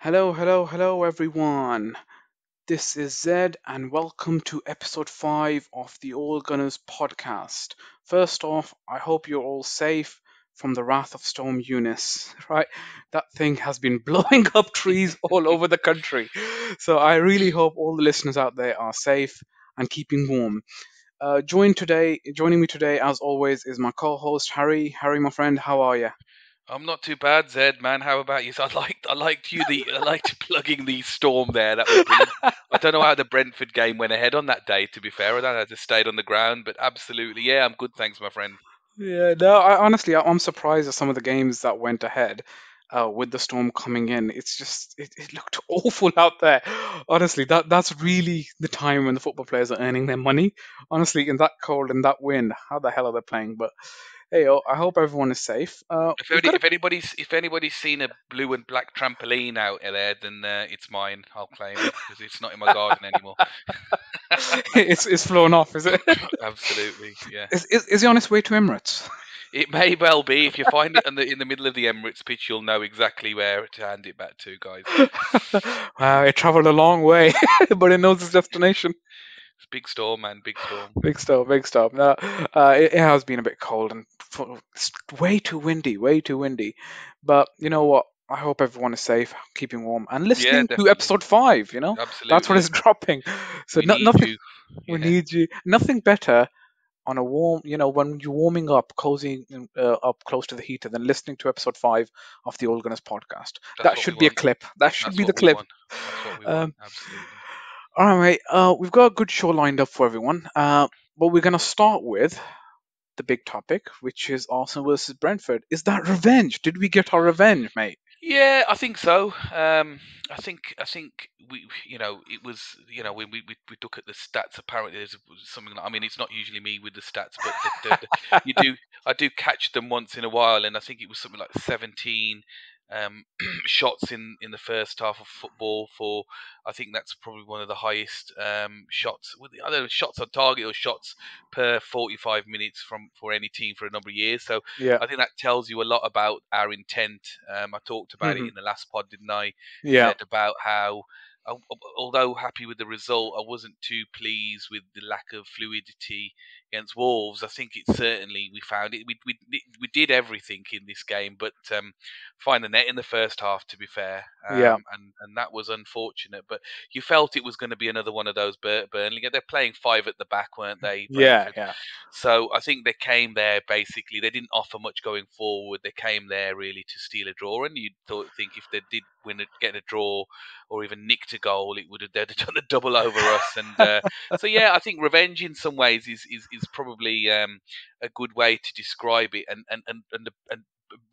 Hello, hello, hello, everyone. This is Zed, and welcome to episode 5 of the All Gunners podcast. First off, I hope you're all safe from the wrath of Storm Eunice, right? That thing has been blowing up trees all over the country. So I really hope all the listeners out there are safe and keeping warm. Joining me today, as always, is my co-host Harry. Harry, my friend, how are you? I'm not too bad, Zed, man. How about you? So I liked plugging the storm there. That was brilliant. I don't know how the Brentford game went ahead on that day. To be fair, I don't know how to stayed on the ground, but absolutely, yeah, I'm good. Thanks, my friend. Yeah, no, honestly, I'm surprised at some of the games that went ahead with the storm coming in. It looked awful out there. Honestly, that's really the time when the football players are earning their money. Honestly, in that cold and that wind, how the hell are they playing? But hey, I hope everyone is safe. We've got a If anybody's seen a blue and black trampoline out there, then it's mine. I'll claim it because it's not in my garden anymore. it's flown off, is it? Absolutely, yeah. Is he on his way to Emirates? It may well be. If you find it in the middle of the Emirates pitch, you'll know exactly where to hand it back to, guys. Wow, it travelled a long way, but it knows its destination. It's big storm, man. Big storm. Big stuff, big stuff. No, it has been a bit cold and it's way too windy, way too windy. But you know what? I hope everyone is safe, keeping warm, and Yeah, listening to definitely. episode 5. That's what Absolutely. is dropping. So We need nothing. you. We Yeah, need you. Nothing better on a warm. When you're warming up, cozying up close to the heater, than listening to episode 5 of the Old Gunners podcast. that's That what we should be a want. clip. That should That's be the what we clip. want. That's what we want. Um, Absolutely. all right, we've got a good show lined up for everyone. But we're gonna start with the big topic, which is Arsenal versus Brentford. Is that revenge? Did we get our revenge, mate? Yeah, I think so. I think it was, when we look at the stats. Apparently, there's something. I mean, it's not usually me with the stats, but you do. I do catch them once in a while, and I think it was something like 17 shots in the first half of football. For I think that's probably one of the highest shots. I don't know, shots on target or shots per 45 minutes from for any team for a number of years. So Yeah. I think that tells you a lot about our intent. I talked about it Hmm. in the last pod, didn't I? Yeah. Said about how, although happy with the result, I wasn't too pleased with the lack of fluidity against Wolves. I think it certainly we found it. We did everything in this game, but find the net in the first half. To be fair, Yeah. and that was unfortunate. But you felt it was going to be another one of those Burnley. They're playing five at the back, weren't they, Yeah. Brentford? Yeah. So I think they came there basically. They didn't offer much going forward. They came there really to steal a draw, and you'd think if they did get a draw, or even nicked a goal, it would have they'd have done a double over us. And so yeah, I think revenge in some ways is probably a good way to describe it, and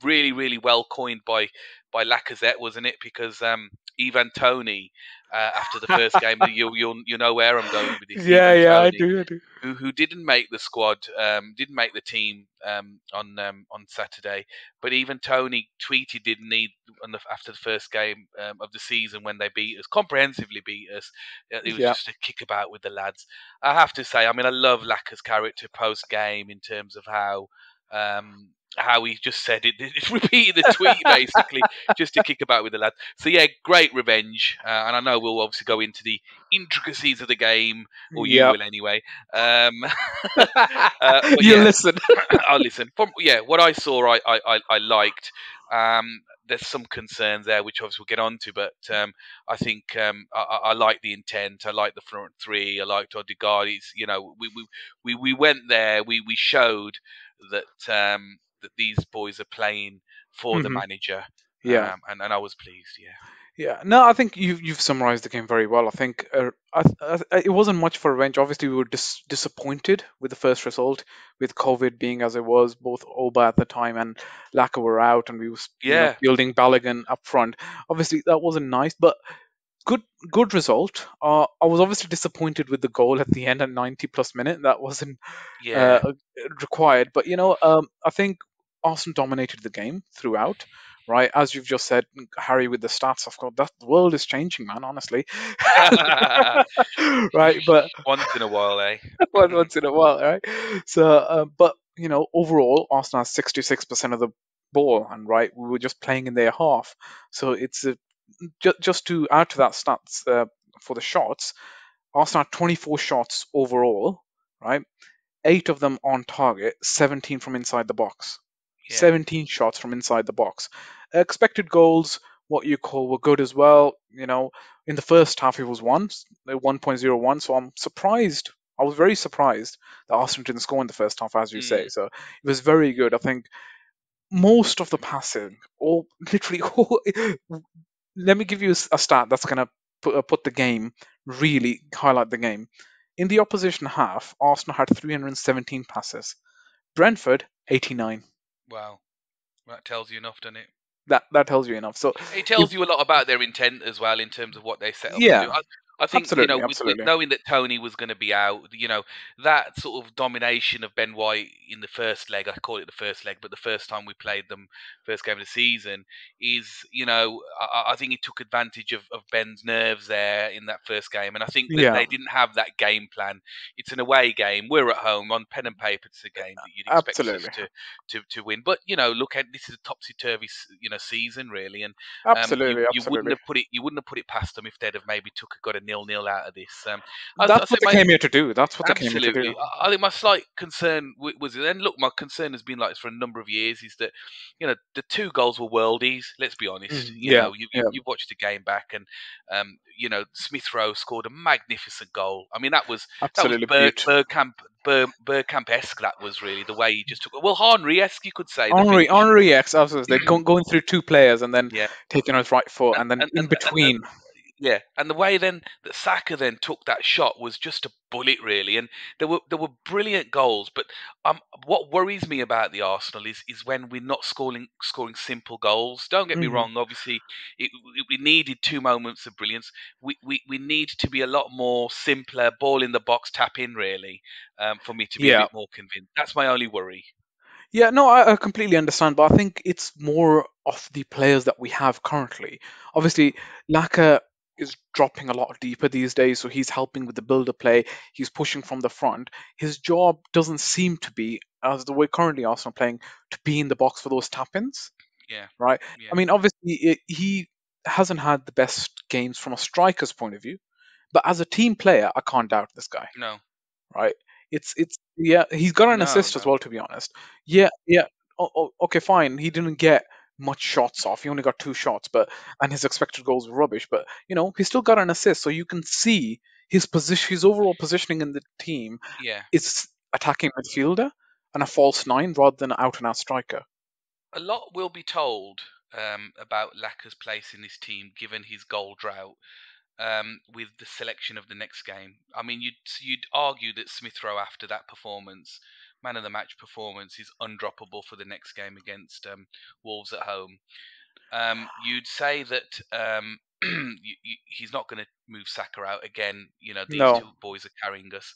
really well coined by Lacazette, wasn't it? Because Ivan Tony, after the first game, you know where I'm going with this. Yeah. Ivan Yeah. I Tony, do. I do. who didn't make the squad, didn't make the team on Saturday. But even Tony tweeted, didn't he, after the first game of the season when they beat us, comprehensively beat us. It was Yeah. just a kick about with the lads. I have to say, I mean, I love Lacaz's character post game in terms of how he just said it, repeated the tweet basically, just to kick about with the lads. So yeah, great revenge, and I know we'll obviously go into the intricacies of the game, or you Yeah. will anyway. Um, but You yeah, listen. I'll listen. From what I saw, I liked. There's some concerns there, which obviously we'll get on to, but I think I like the intent. I like the front three. I liked Odegaard. We went there. We showed that these boys are playing for the Hmm. manager, Yeah. and I was pleased. Yeah. Yeah, no, I think you've summarized the game very well. I think it wasn't much for revenge. Obviously, we were disappointed with the first result, with COVID being as it was. Both Oba at the time and Laca were out, and we was Yeah. building Balogun up front. Obviously, that wasn't nice, but good good result. I was obviously disappointed with the goal at the end at 90 plus minute. That wasn't Yeah. uh, required. But I think Arsenal dominated the game throughout. Right, as you've just said, Harry, with the stats, of course, that the world is changing, man. Honestly, right? But Once in a while, eh? once in a while, right? So, but overall, Arsenal has 66% of the ball, and right, we were just playing in their half. So it's just to add to that stats for the shots, Arsenal had 24 shots overall, right? Eight of them on target, 17 from inside the box. Yeah. 17 shots from inside the box. Expected goals, what you call, were good as well. In the first half, it was 1.01. So I'm surprised. I was very surprised that Arsenal didn't score in the first half, as you say. Mm. So it was very good. I think most of the passing, or literally, all, let me give you a stat that's going to put the game, really highlight the game. In the opposition half, Arsenal had 317 passes. Brentford, 89. Wow. That tells you enough, doesn't it? That tells you enough. So, It if tells you a lot about their intent as well in terms of what they set up to yeah, do. I think absolutely, with absolutely. knowing that Tony was going to be out, that sort of domination of Ben White in the first leg. I call it the first leg, but the first time we played them, first game of the season, is I think he took advantage of Ben's nerves there in that first game, and I think that Yeah, they didn't have that game plan. It's an away game. We're at home on pen and paper. It's a game that you'd expect us absolutely, to win, but look at this is a topsy turvy season really, and absolutely, you wouldn't absolutely. have put it past them if they'd have maybe got a 0-0 out of this. I That's say what they came here to do. That's what they came here to do. absolutely. I think my slight concern was, and look, my concern has been like this for a number of years, is that the two goals were worldies. Let's be honest. Yeah, yeah, You've watched the game back, and Smith Rowe scored a magnificent goal. I mean, that was absolutely beaut. Bergkamp esque. That was really the way he just took it. Well, Henry esque, you could say the finish. Henri X, absolutely. Going through two players and then Yeah, taking on his right foot, and and then and in and, and between. yeah, and the way then that Saka then took that shot was just a bullet, really. And there were brilliant goals, but what worries me about the Arsenal is when we're not scoring simple goals. Don't get me Hmm. wrong. Obviously, we needed two moments of brilliance. We need to be a lot more simpler, ball in the box, tap in, really, for me to be a Yeah, bit more convinced. That's my only worry. yeah, no, I completely understand, but I think it's more of the players that we have currently. Obviously, Laca is dropping a lot deeper these days, so he's helping with the builder play. He's pushing from the front. His job doesn't seem to be, as the way currently Arsenal are playing, to be in the box for those tap-ins, Yeah, right? I yeah, mean, obviously, he hasn't had the best games from a striker's point of view, but as a team player, I can't doubt this guy, no, right? It's yeah, he's got an no, assist as no. well, to be honest. Yeah, yeah. Okay, fine. He didn't get much shots off. He only got two shots, but and his expected goals were rubbish. But he still got an assist, so you can see his position, his overall positioning in the team Yeah. is attacking midfielder and a false nine rather than an out and out striker. A lot will be told about Laca's place in this team, given his goal drought. With the selection of the next game, I mean, you'd argue that Smith Rowe, after that performance, man of the match performance, is undroppable for the next game against Wolves at home. You'd say that he's not going to move Saka out again. These No. two boys are carrying us.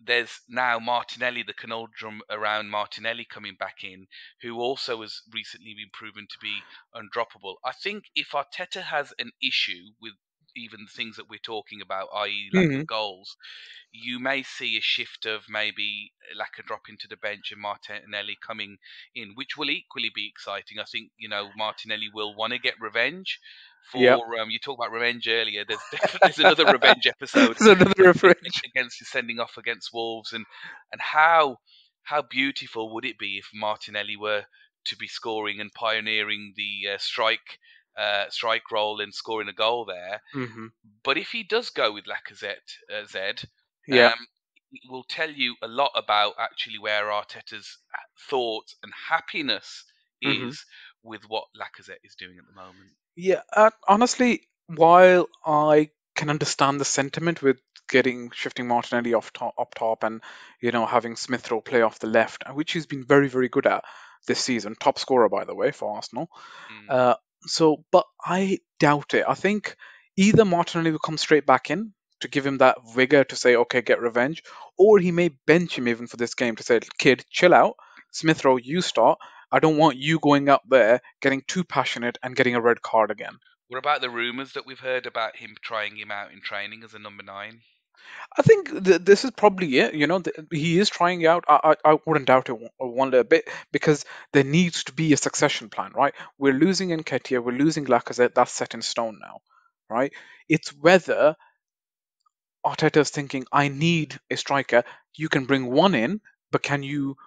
There's now Martinelli, the conundrum around Martinelli coming back in, who also has recently been proven to be undroppable. I think if Arteta has an issue with even the things that we're talking about, i.e., lack Hmm. of goals, you may see a shift of maybe Laka dropping to the bench and Martinelli coming in, which will equally be exciting. I think Martinelli will want to get revenge Yeah. for. You talked about revenge earlier. There's there's another revenge episode There's another reference. against his sending off against Wolves, and how beautiful would it be if Martinelli were to be scoring and pioneering the strike role and scoring a goal there. Hmm. But if he does go with Lacazette, Zed, Yeah. um, it will tell you a lot about actually where Arteta's thoughts and happiness Hmm. is with what Lacazette is doing at the moment. Yeah, honestly, while I can understand the sentiment with getting shifting Martinelli off top, up top, and having Smith Rowe play off the left, which he's been very very good at this season, top scorer by the way for Arsenal. Mm, Uh, but I doubt it. I think either Martinelli will come straight back in to give him that vigor to say, okay, get revenge, or he may bench him even for this game to say, kid, chill out. Smith Rowe, you start. I don't want you going up there, getting too passionate and getting a red card again. what about the rumours that we've heard about him trying him out in training as a number 9? I think this is probably it. He is trying out. I wouldn't doubt it one little bit because there needs to be a succession plan, right? We're losing Nketiah, we're losing Lacazette. That's set in stone now, right? It's whether Arteta's thinking, I need a striker. You can bring one in, but can you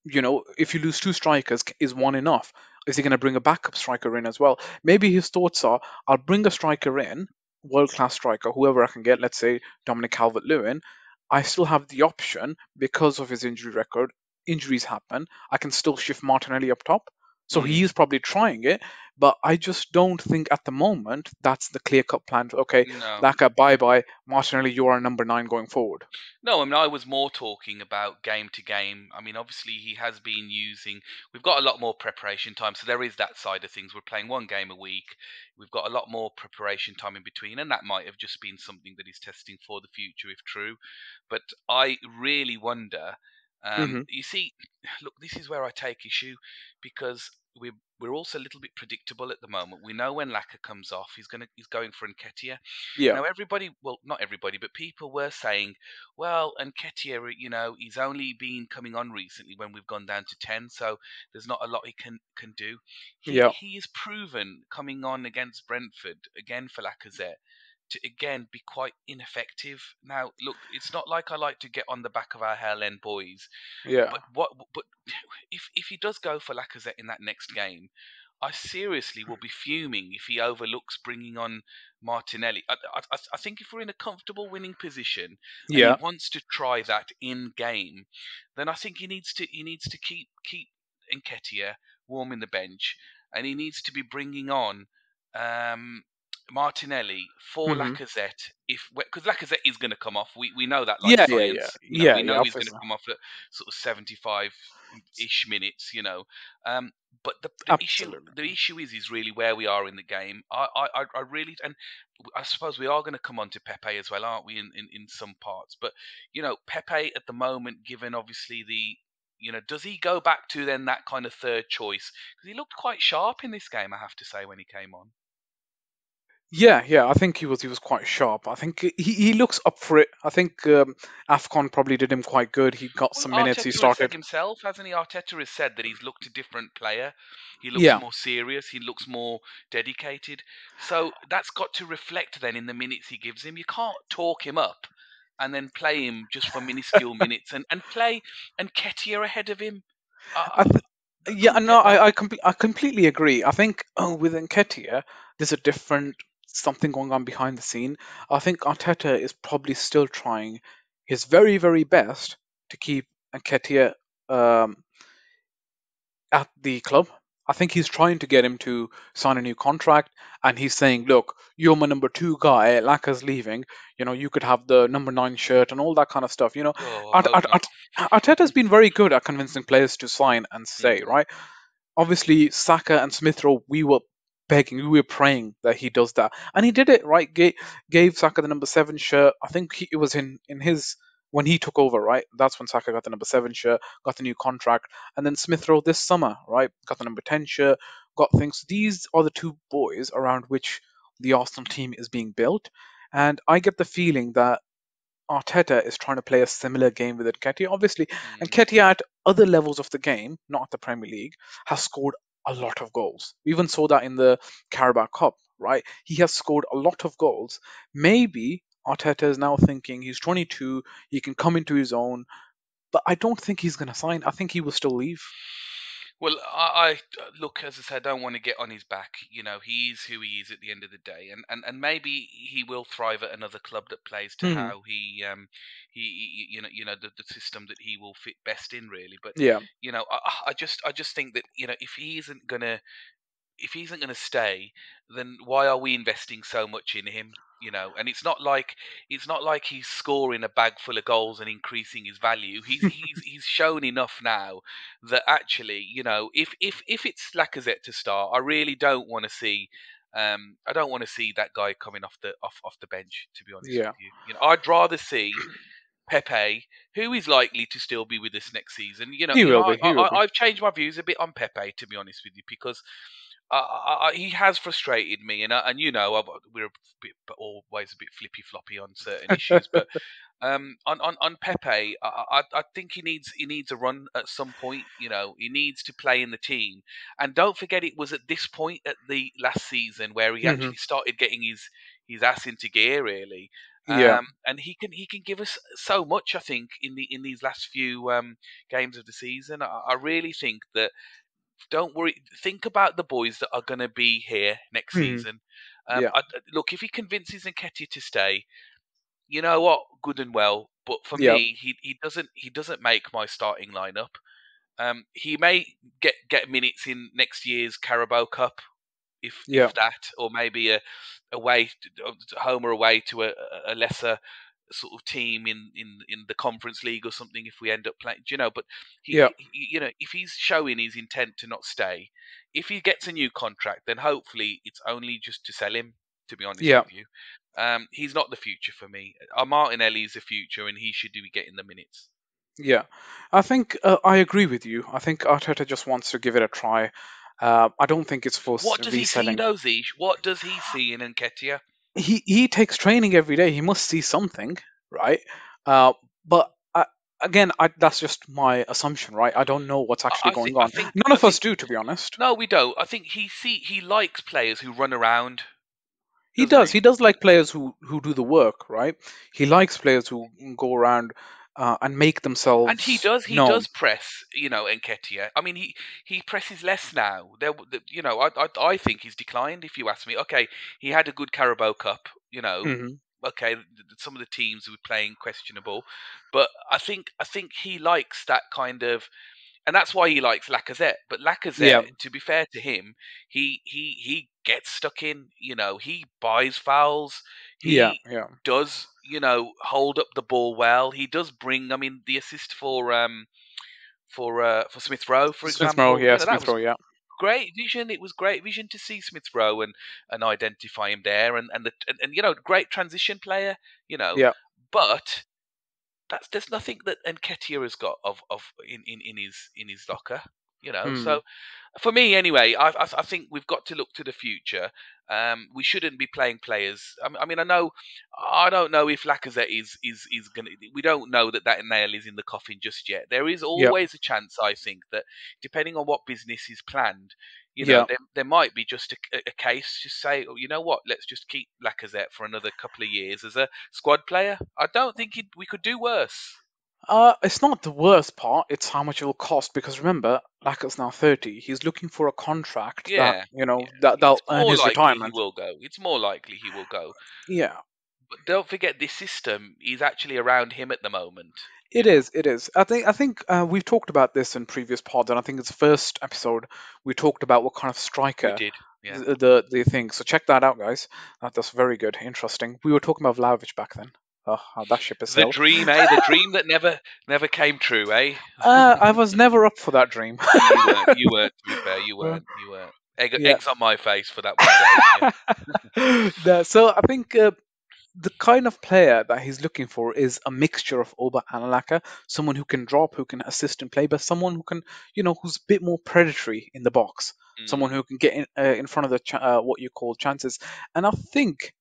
if you lose two strikers, is one enough? Is he going to bring a backup striker in as well? Maybe his thoughts are, I'll bring a striker in, world class striker, whoever I can get, let's say Dominic Calvert Lewin. I still have the option because of his injury record. Injuries happen. I can still shift Martinelli up top. So he is Mm, probably trying it, but I just don't think at the moment that's the clear cut plan. Okay, no. Laka, bye bye. Martinelli, you are number nine going forward. No, I mean, I was more talking about game to game. I mean, obviously, he has been using. We've got a lot more preparation time, so there is that side of things. We're playing one game a week. We've got a lot more preparation time in between, and that might have just been something that he's testing for the future, if true. But I really wonder. Hmm. You see, look, this is where I take issue because we're also a little bit predictable at the moment. We know when Laca comes off, he's going for Nketiah. Yeah, Now, everybody, well, not everybody, but people were saying, well, and Nketiah, he's only been coming on recently when we've gone down to 10, so there's not a lot he can do. yeah, He is proven coming on against Brentford again for Lacazette to again be quite ineffective. Now, look, it's not like I like to get on the back of our hell end boys, yeah, but if he does go for Lacazette in that next game, I seriously will be fuming if he overlooks bringing on Martinelli. I think if we're in a comfortable winning position and he yeah. wants to try that in game, then I think he needs to keep Nketiah warm in the bench, and he needs to be bringing on um, Martinelli for Hmm. Lacazette if because Lacazette is going to come off. We know that like Yeah, yeah, yeah, science. yeah, We yeah. know he's going to Obviously, come off at sort of 75 ish minutes. Um, but absolutely. the issue is really where we are in the game. I really and I suppose we are going to come on to Pepe as well, aren't we? In some parts, but Pepe at the moment, given obviously does he go back to then that kind of third choice? Because he looked quite sharp in this game, I have to say, when he came on. Yeah, yeah. I think he was quite sharp. I think he looks up for it. I think Afcon probably did him quite good. He got Well, some minutes. He Arteta has said started. himself, hasn't he? Arteta has said that he's looked a different player. He looks Yeah, more serious. He looks more dedicated. So that's got to reflect then in the minutes he gives him. You can't talk him up and then play him just for minuscule minutes and play and Ketia ahead of him. I I, th- I yeah. couldn't No, get that. I completely agree. I think with Nketiah, there's a different something going on behind the scene. I think Arteta is probably still trying his very very best to keep Nketiah um, at the club. I think he's trying to get him to sign a new contract, and he's saying, "Look, you're my number two guy. Laka's leaving. You could have the number nine shirt and all that kind of stuff." Oh, I Art- hope Art- not. Art- Arteta's been very good at convincing players to sign and stay, Mm. right? Obviously Saka and Smith Rowe, we were begging, we were praying that he does that, and he did it. Right, gave Saka the number seven shirt. I think it was in his when he took over. Right, that's when Saka got the number seven shirt, got the new contract, and then Smith Rowe this summer, right, got the number 10 shirt, got things. These are the two boys around which the Arsenal team is being built, and I get the feeling that Arteta is trying to play a similar game with Nketiah, obviously. And Mm. Nketiah at other levels of the game, not at the Premier League, has scored a lot of goals. We even saw that in the Carabao Cup, right? He has scored a lot of goals. Maybe Arteta is now thinking he's 22, he can come into his own, but I don't think he's going to sign. I think he will still leave. Well, I look, as I said, I don't want to get on his back. He is who he is at the end of the day, and maybe he will thrive at another club that plays to Hmm. how the system that he will fit best in, really. But Yeah, I just think that if he isn't going to stay, then why are we investing so much in him? And it's not like he's scoring a bag full of goals and increasing his value. He's shown enough now that actually, if it's Lacazette to start, I really don't want to see. I don't want to see that guy coming off the bench. To be honest yeah. with you, I'd rather see Pepe, who is likely to still be with us next season. He will be. He will be. I've changed my views a bit on Pepe, to be honest with you, because he has frustrated me, and we're always a bit flippy floppy on certain issues, but on Pepe, I think he needs a run at some point. He needs to play in the team, and don't forget it was at this point at the last season where he Hmm. actually started getting his ass into gear really. Yeah. And he can give us so much. I think in these last few games of the season, I really think that don't worry. Think about the boys that are going to be here next Hmm. season. Yeah. Look, if he convinces Nketiah to stay, you know what? Good and well, but for Yeah. me, he doesn't make my starting lineup. He may get minutes in next year's Carabao Cup, Yeah. if that, or maybe away home or away to a lesser sort of team in the Conference League or something if we end up playing. Do you know? But Yeah. if he's showing his intent to not stay, if he gets a new contract, then hopefully it's only just to sell him. To be honest Yeah. with you, he's not the future for me. Martinelli is the future, and he should be getting the minutes. Yeah. I think I agree with you. I think Arteta just wants to give it a try. I don't think it's for What does he see, reselling. though, Zish? What does he see in Nketiah? He takes training every day. He must see something, right? Uh, but again, that's just my assumption, right? I don't know what's actually I think going I on. think None I of us think do, to be honest. no, we don't. I think he likes players who run around, He doesn't does. he? He does like players who do the work, right? He likes players who go around and make And he themselves does he known. does press, Nketiah. I mean, he presses less now. I think he's declined. If you ask me, okay, he had a good Carabao Cup. Hmm. Okay, some of the teams were playing questionable, but I think he likes that kind of, and that's why he likes Lacazette. But Yeah. Lacazette, to be fair to him, he gets stuck in. He buys fouls. Yeah. He Yeah. does hold up the ball well. He does bring. I mean, the assist for Smith Rowe, for Smith Rowe. example. Yeah. That Smith was Rowe. Yeah. great vision. It was great vision to see Smith Rowe and identify him there, and great transition player. You know, Yeah. but there's nothing that Nketiah has got of in his locker. Hmm. So for me anyway, I think we've got to look to the future. We shouldn't be playing players. I know I don't know if Lacazette is going to. We don't know that nail is in the coffin just yet. There is Yeah. always a chance, I think, that depending on what business is planned, Yeah. there might be just a case. Just say, oh, you know what? Let's just keep Lacazette for another couple of years as a squad player. I don't think we could do worse. It's not the worst part. It's how much it will cost. Because remember, Laka's now 30. He's looking for a contract that Yeah, yeah. that'll It's earn more his likely he retirement. will go. It's more likely he will go. Yeah. But don't forget, this system is actually around him at the moment. You It know, is. It is. I think we've talked about this in previous pods, and I think it's the first episode we talked about what kind of we striker did. Yeah. the thing. So check that out, guys. That's very good, interesting. We were talking about Vlahovic back then. Oh, how that ship has The sailed. dream, eh? The dream that never came true, eh? I was never up for that dream. You weren't. You weren't. To be fair, you Uh, weren't. You weren't. yeah. Eggs on my face for that one day. Yeah. So I think the kind of player that he's looking for is a mixture of Oba and Laka, someone who can drop, who can assist and play, but someone who can, who's a bit more predatory in the box, someone Mm, who can get in front of the what you call chances. And I think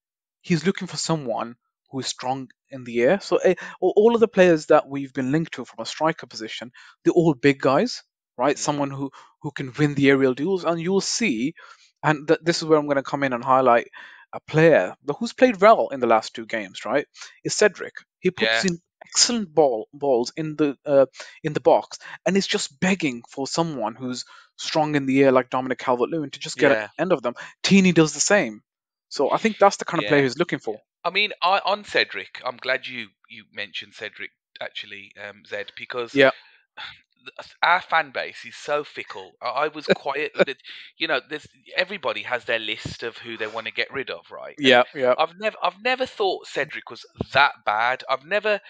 he's looking for someone who is strong in the air. So all of the players that we've been linked to from a striker position, they're all big guys, right? mm, Someone who can win the aerial duels, and you'll see. And this is where I'm going to come in and highlight a player who's played well in the last two games, right, is Cedric. He puts yeah. in excellent balls in the box, and is just begging for someone who's strong in the air like Dominic Calvert-Lewin to just get at Yeah. the end of them. Teeny does the same. So I think that's the kind of player Yeah. he's looking for. I mean, on Cedric, I'm glad you mentioned Cedric actually, Zed, because Yeah, our fan base is so fickle. I was quiet. There's everybody has their list of who they want to get rid of, right? And yeah, yeah. I've never thought Cedric was that bad. I've never,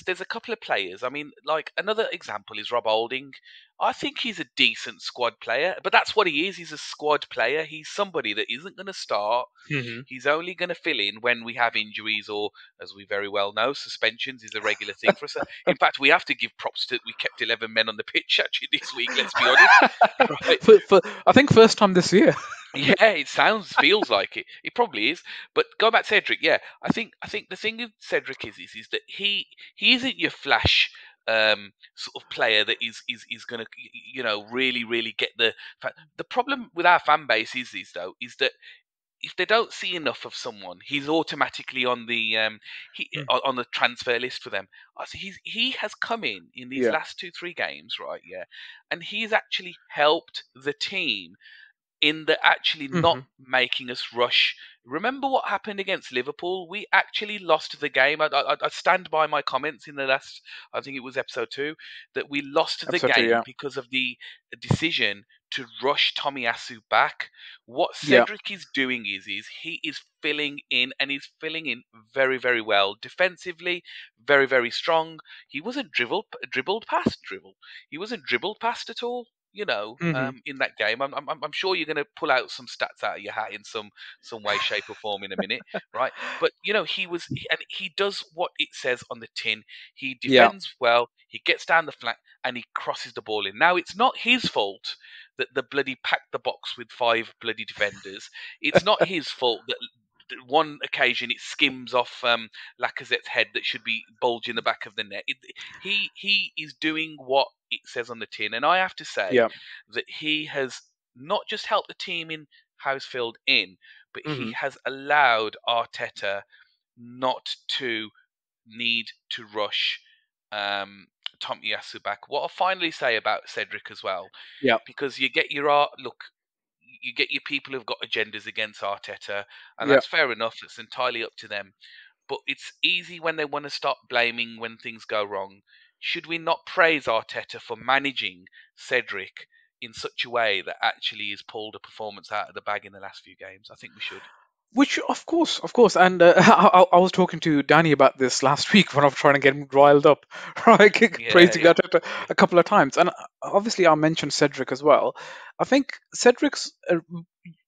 there's a couple of players. I mean, like another example is Rob Holding. I think he's a decent squad player, but that's what he is. He's a squad player. He's somebody that isn't going to start. Hmm. He's only going to fill in when we have injuries or, as we very well know, suspensions is a regular thing for us. In fact, we have to give props to we kept 11 men on the pitch actually this week. Let's be honest, right? I think first time this year. Yeah, it feels like it. It probably is. But going back to Cedric, yeah, I think the thing with Cedric is that he isn't your flash sort of player that is going to really get the. The problem with our fan base is though is that if they don't see enough of someone, he's automatically on the Mm. on the transfer list for them. I see he has come in these Yeah. last 2-3 games, right? Yeah, and he's actually helped the team in the actually not Hmm. making us rush. Remember what happened against Liverpool? We actually lost the game. I stand by my comments in the last, I think it was episode 2, that we lost the Episode 2. game Yeah. because of the decision to rush Tomiyasu back. What Yeah. Cedric is doing is he is filling in, and he's filling in very, very well. Defensively, very, very strong. He wasn't dribbled past dribble. He wasn't dribbled past at all, Hmm. in that game. I'm sure you're going to pull out some stats out of your hat in some way, shape, or form in a minute, right? But and he does what it says on the tin. He Yeah. defends well. He gets down the flank and he crosses the ball in. Now it's not his fault that the bloody packed the box with 5 bloody defenders. It's not his fault that one occasion it skims off Lacazette's head that should be bulging the back of the net. He is doing what it says on the tin, and I have to say Yeah. that he has not just helped the team in Housefield in, but he Hmm. has allowed Arteta not to need to rush Tomiyasu back. What I'll finally say about Cedric as well, Yeah. because you get your art look, you get your people who've got agendas against Arteta, and Yeah. that's fair enough. It's entirely up to them. But it's easy when they want to start blaming when things go wrong. Should we not praise Arteta for managing Cedric in such a way that actually has pulled a performance out of the bag in the last few games? I think we should. Which, of course, and I was talking to Danny about this last week when I was trying to get him riled up, right? Yeah, Praising yeah, that a couple of times, and obviously I mentioned Cedric as well. I think Cedric's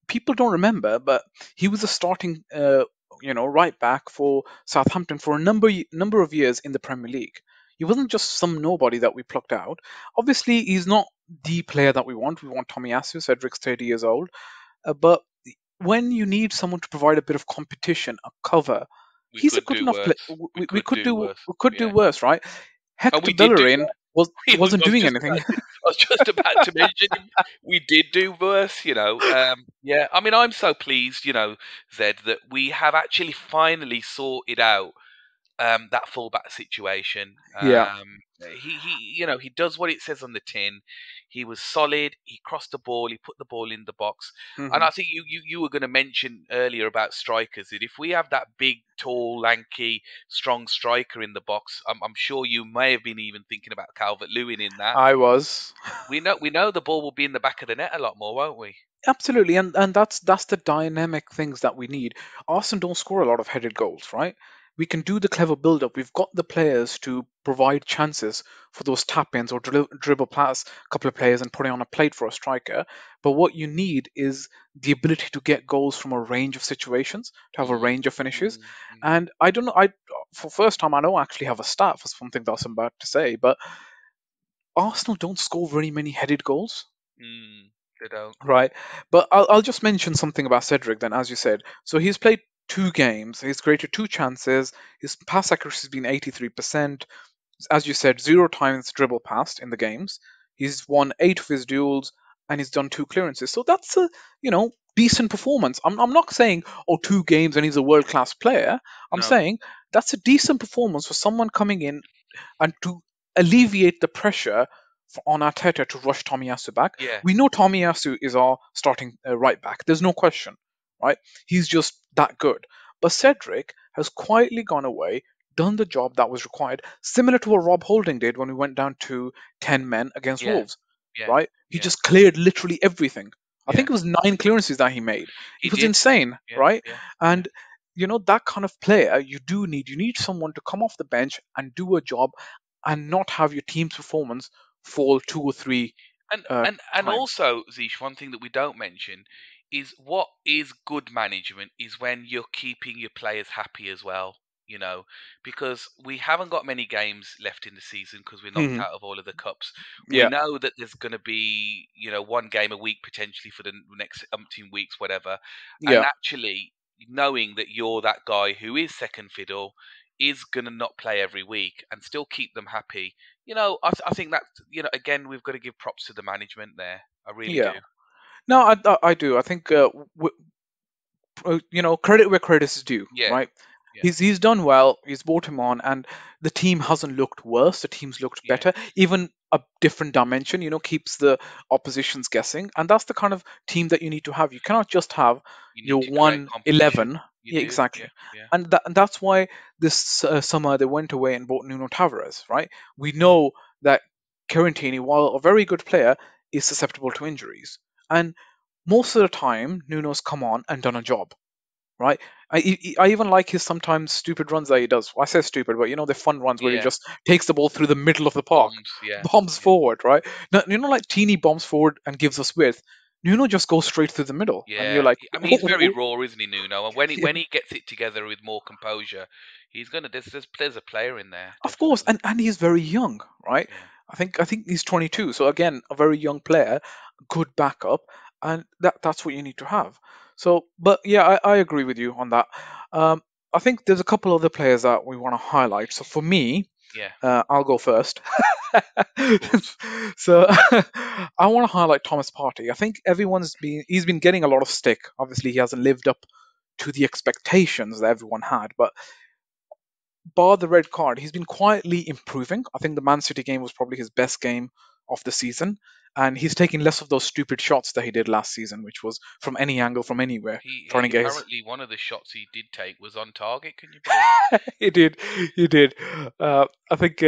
people don't remember, but he was a starting, right back for Southampton for a number of years in the Premier League. He wasn't just some nobody that we plucked out. Obviously, he's not the player that we want. We want Tomiyasu. Cedric's 30 years old, but when you need someone to provide a bit of competition, a cover, we he's a could good do enough player. worse. We could do worse. We could do Yeah, worse, right? and Hector we did do Bellerin I wasn't was doing just anything. about to. I was just about to mention we did do worse. Yeah. I mean, I'm so pleased, Zed, that we have actually finally sorted out that fullback situation. Yeah. He does what it says on the tin. He was solid. He crossed the ball. He put the ball in the box. And Hmm. I think you were going to mention earlier about strikers that if we have that big, tall, lanky, strong striker in the box, I'm sure you may have been even thinking about Calvert Lewin in that. I was. We know the ball will be in the back of the net a lot more, won't we? Absolutely, and that's the dynamic things that we need. Arsenal don't score a lot of headed goals, right? We can do the clever build up. We've got the players to provide chances for those tap ins or dribble past a couple of players and put it on a plate for a striker. But what you need is the ability to get goals from a range of situations, to have a Mm, range of finishes. mm, mm, And I don't know. I For first time I don't actually have a stat for something that I'm about to say, but Arsenal don't score very many headed goals. they don't. Right. But I'll just mention something about Cedric then, as you said. So he's played 2 games, he's created 2 chances, his pass accuracy has been 83%. As you said, 0 times dribble passed in the games. He's won 8 of his duels and he's done 2 clearances. So that's a, decent performance. I'm not saying, oh, 2 games and he's a world class player. I'm No. saying that's a decent performance for someone coming in and to alleviate the pressure on Arteta to rush Tomiyasu back. Yeah. We know Tomiyasu is our starting right back. There's no question, right? He's just that good. But Cedric has quietly gone away, done the job that was required, similar to what Rob Holding did when we went down to 10 men against Yeah. Wolves, Yeah. right? He Yeah. just cleared literally everything. I Yeah. think it was 9 clearances that he made. He It was did. insane, Yeah. right? Yeah. Yeah. And that kind of player you need someone to come off the bench and do a job and not have your team's performance fall 2 or 3 And times. also, Zish, one thing that we don't mention is what is good management is when you're keeping your players happy as well. You know, because we haven't got many games left in the season because we're knocked Mhm. out of all of the cups. We Yeah, know that there's going to be, one game a week potentially for the next umpteen weeks, whatever. And yeah, actually, knowing that you're that guy who is second fiddle is going to not play every week and still keep them happy. I think that again, we've got to give props to the management there. I really yeah. do. No, I do. I think credit where credit is due, Yeah, right? yeah, He's done well. He's brought him on, and the team hasn't looked worse. The team's looked yeah. better. Even a different dimension, keeps the oppositions guessing, and that's the kind of team that you need to have. You cannot just have You need your to create one competition. 11. You Yeah, do. exactly. Yeah, yeah. And that's why this summer they went away and bought Nuno Tavares, right? We know that Currentini, while a very good player, is susceptible to injuries, and most of the time Nuno's come on and done a job, right? I even like his sometimes stupid runs that he does. I say stupid, but the fun runs where he Yeah. just takes the ball through the middle of the park, Bombs. Yeah, bombs yeah. forward, right? Now, like teeny bombs forward and gives us width. Nuno just goes straight through the middle, and you're Yeah, like, I mean he's very raw, isn't he, Nuno? And when he yeah, when he gets it together with more composure, he's gonna. There's a player in there, of course, definitely. and he's very young, right? Yeah, I think he's 22, so again, a very young player, good backup, and that's what you need to have. So, but yeah, I agree with you on that. Um, I think there's a couple other players that we want to highlight. So for me, yeah, I'll go first. of course. So I want to highlight Thomas Partey. I think he's been getting a lot of stick. Obviously, he hasn't lived up to the expectations that everyone had, but bar the red card, he's been quietly improving. I think the Man City game was probably his best game of the season, and he's taking less of those stupid shots that he did last season, which was from any angle, from anywhere, trying to He get his. apparently one of the shots he did take was on target. Can you believe? He did, he did. I think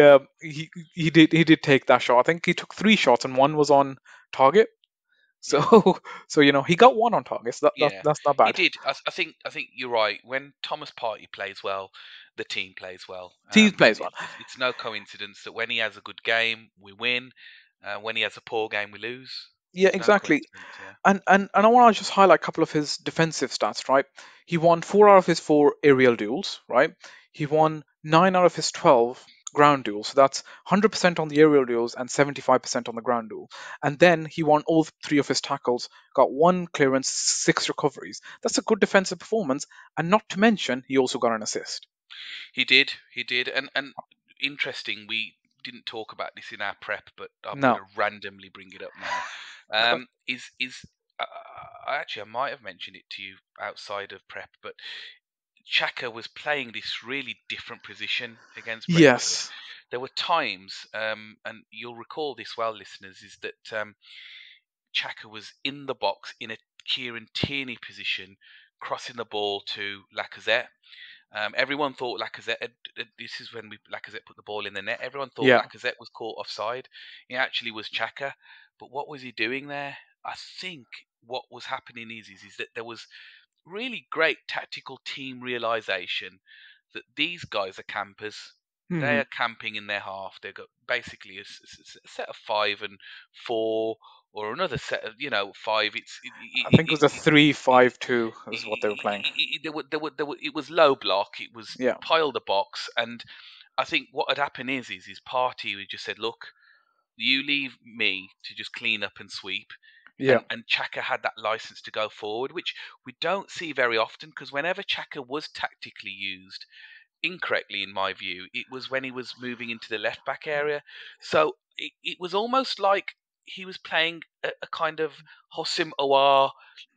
he did take that shot. I think he took 3 shots and one was on target. So Yeah. so he got one on target. So Yeah, that's not he bad. did. I think you're right. When Thomas Partey plays well, the team plays well, He and plays well. it's no coincidence that when he has a good game, we win. When he has a poor game, we lose. Yeah, No exactly. coincidence. Yeah, And I want to just highlight a couple of his defensive stats, right? He won 4 out of his 4 aerial duels, right? He won 9 out of his 12 ground duels. So that's 100% on the aerial duels and 75% on the ground duel. And then he won all 3 of his tackles, got 1 clearance, 6 recoveries. That's a good defensive performance. And not to mention, he also got an assist. he did. He did. And interesting. We didn't talk about this in our prep, but I'm going No. to randomly bring it up now. Is actually, I might have mentioned it to you outside of prep, but Chaka was playing this really different position against Brentford. Yes. There were times, and you'll recall this well, listeners, is that Chaka was in the box in a Kieran Tierney position, crossing the ball to Lacazette. Everyone thought this is when Lacazette put the ball in the net. Everyone thought Yeah. Lacazette was caught offside. It actually was Chaka. But what was he doing there? I think what was happening is that there was really great tactical team realization that these guys are campers. They Hmm. are camping in their half. They've got basically a set of 5 and 4, or another set of five. I think it was a 3-5-2 is what they were playing. It was low block. It was Yeah. pile the box, and I think what had happened is his party. We just said, look, you leave me to just clean up and sweep. Yeah. And Chaka had that license to go forward, which we don't see very often because whenever Chaka was tactically used, incorrectly in my view, it was when he was moving into the left back area. So it was almost like he was playing a kind of Hosim Awar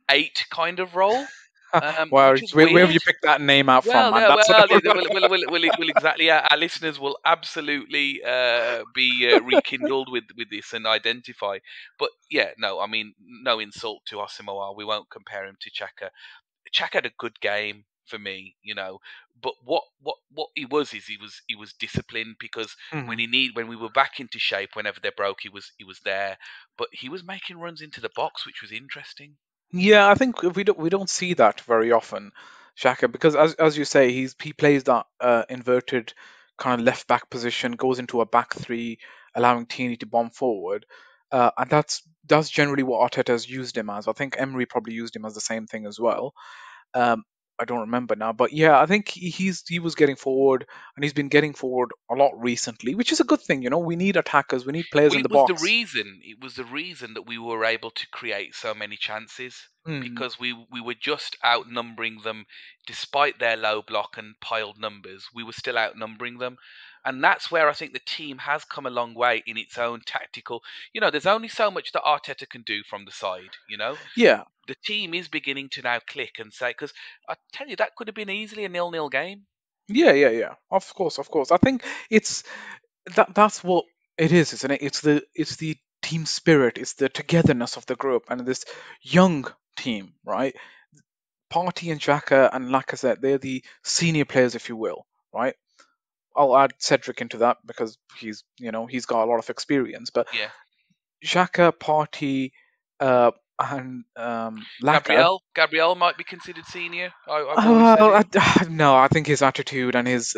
8 kind of role, Wow, which was where have you weird. picked that name out from, Well, man? yeah, That's what. exactly. Our listeners will absolutely be rekindled with this and identify. But yeah, no, I mean, no insult to Asamoah. We won't compare him to Chaka. Chaka had a good game for me, But what he was disciplined because Mhm. when we were back into shape, whenever they broke, he was there. But he was making runs into the box, which was interesting. Yeah, I think we don't see that very often, Shaka, because as you say, he plays that inverted kind of left back position, goes into a back three, allowing Tierney to bomb forward. And that's generally what Arteta's used him as. I think Emery probably used him as the same thing as well. Um, I don't remember now, but yeah, I think he was getting forward, and he's been getting forward a lot recently, which is a good thing. We need attackers, we need players Well, in it the was the box. reason. It was the reason that we were able to create so many chances Mm, because we were just outnumbering them, despite their low block and piled numbers. We were still outnumbering them, and that's where I think the team has come a long way in its own tactical. There's only so much that Arteta can do from the side. yeah, The team is beginning to now click and say, because I tell you that could have been easily a nil-nil game. yeah. Of course, of course. I think it's that's what it is, isn't it? It's the team spirit, it's the togetherness of the group, and this young team, right? Party and Xhaka and Lacazette, they're the senior players, if you will, right? I'll add Cedric into that because he's got a lot of experience. But Yeah. Xhaka, Party, and Laca. Gabriel might be considered senior. I've always said it. No, I think his attitude and his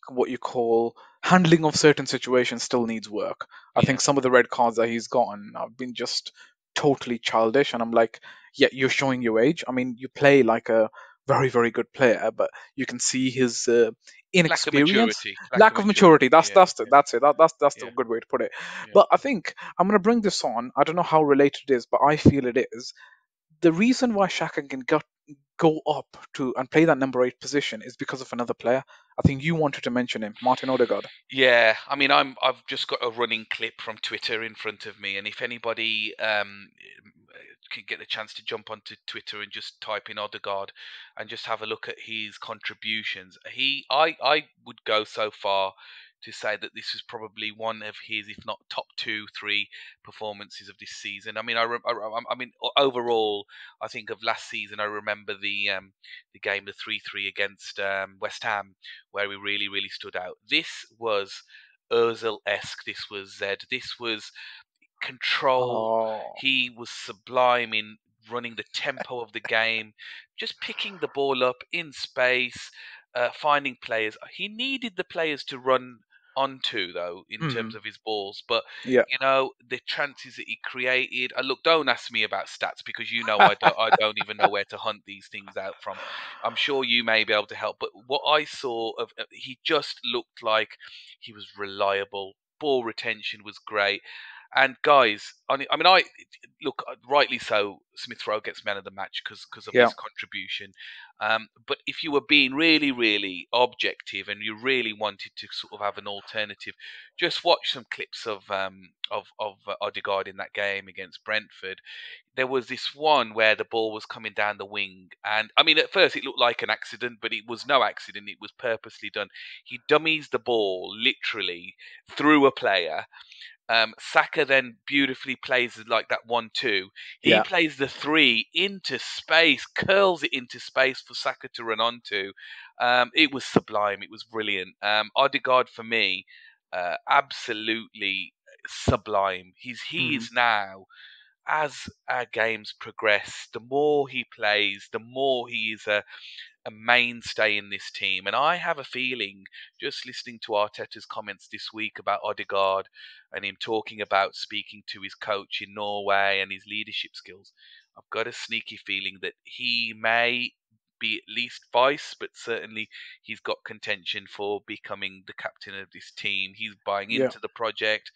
what you call handling of certain situations still needs work. I think Yeah. some of the red cards that he's gotten have been just totally childish, and I'm like, yeah, you're showing your age. I mean, you play like a very, very good player, but you can see his Lack of inexperience, maturity. Lack of lack of maturity. maturity. That's Yeah. that's the, that's it. That's the Yeah. good way to put it. Yeah. But I think I'm gonna bring this on. I don't know how related it is, but I feel it is. The reason why Shaka can go up to and play that number 8 position is because of another player. I think you wanted to mention him, Martin Odegaard. Yeah, I mean, I've just got a running clip from Twitter in front of me, and if anybody can get the chance to jump onto Twitter and just type in Odegaard and just have a look at his contributions, I would go so far to say that this is probably one of his, if not top two, three performances of this season. I mean, I mean, overall, I think of last season, I remember the game, the 3-3 against West Ham, where we really, really stood out. This was Ozil-esque. This was Zed. This was control. Oh. He was sublime in running the tempo of the game, just picking the ball up in space, finding players. He needed the players to run onto, though, in terms Mhm. of his balls. But Yeah. the chances that he created. Look, don't ask me about stats because I don't even know where to hunt these things out from. I'm sure you may be able to help, but what I saw of he just looked like he was reliable. Ball retention was great. And guys, I look, rightly so. Smith Rowe gets man of the match because of Yeah. his contribution. But if you were being really, really objective and you really wanted to sort of have an alternative, just watch some clips of Odegaard in that game against Brentford. There was this one where the ball was coming down the wing, and I mean, at first it looked like an accident, but it was no accident. It was purposely done. He dummies the ball literally through a player. Saka then beautifully plays like that 1-2. He Yeah. plays the three into space, curls it into space for Saka to run onto. It was sublime. It was brilliant. Odegaard for me, absolutely sublime. He Mhm. is now, as our games progress, the more he plays, the more he is a mainstay in this team. And I have a feeling, just listening to Arteta's comments this week about Odegaard and him talking about speaking to his coach in Norway and his leadership skills, I've got a sneaky feeling that he may be at least vice, but certainly he's got contention for becoming the captain of this team. He's buying Yeah. into the project.